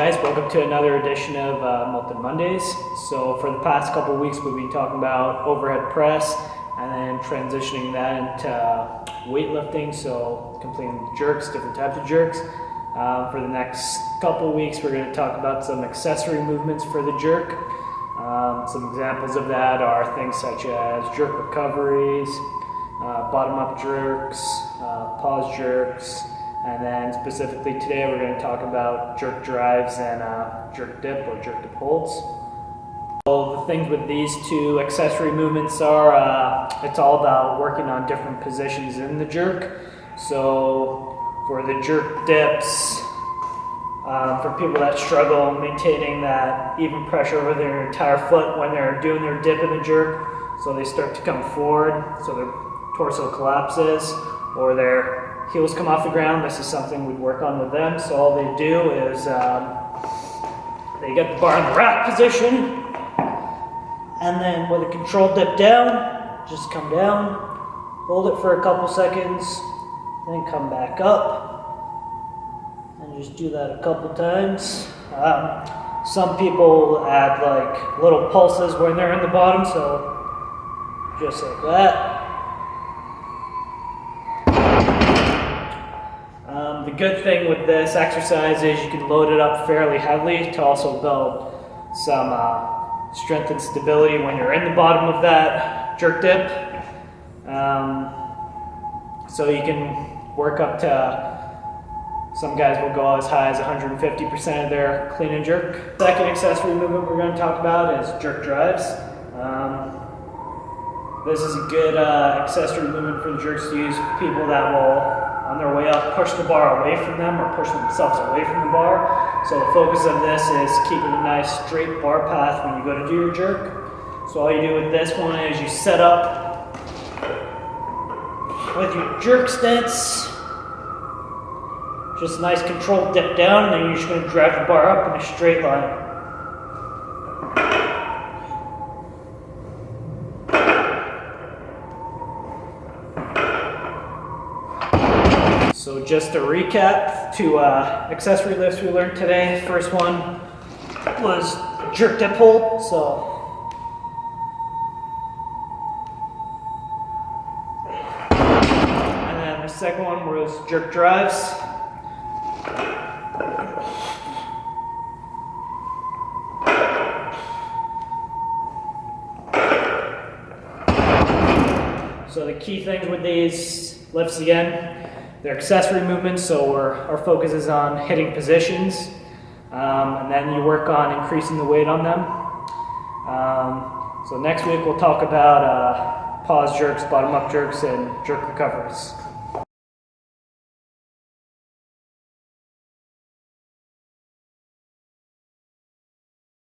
Guys, welcome to another edition of Milton Mondays. So for the past couple weeks we've been talking about overhead press and then transitioning that into weightlifting, so completing jerks, different types of jerks. For the next couple weeks we're going to talk about some accessory movements for the jerk. Some examples of that are things such as jerk recoveries, bottom up jerks, pause jerks, and then specifically today we're going to talk about jerk drives and jerk dip or jerk dip holds. So the things with these two accessory movements are it's all about working on different positions in the jerk. So for the jerk dips, for people that struggle maintaining that even pressure over their entire foot when they're doing their dip in the jerk, so they start to come forward, so their torso collapses or their heels come off the ground. This is something we'd work on with them. So all they do is they get the bar in the rack position, and then with a controlled dip down, just come down, hold it for a couple seconds, then come back up, and just do that a couple times. Some people add like little pulses when they're in the bottom, so just like that. The good thing with this exercise is you can load it up fairly heavily to also build some strength and stability when you're in the bottom of that jerk dip. So you can work up to, some guys will go as high as 150% of their clean and jerk. Second accessory movement we're going to talk about is jerk drives. This is a good accessory movement for the jerks to use for people that will, on their way up, push the bar away from them or push themselves away from the bar. So the focus of this is keeping a nice straight bar path when you go to do your jerk. So all you do with this one is you set up with your jerk stance, just a nice controlled dip down, and then you're just going to drive the bar up in a straight line. So just to recap, two accessory lifts we learned today. First one was jerk dip hold. And then the second one was jerk drives. So the key things with these lifts again, they're accessory movements, so our focus is on hitting positions, and then you work on increasing the weight on them. So next week we'll talk about pause jerks, bottom up jerks, and jerk recoveries.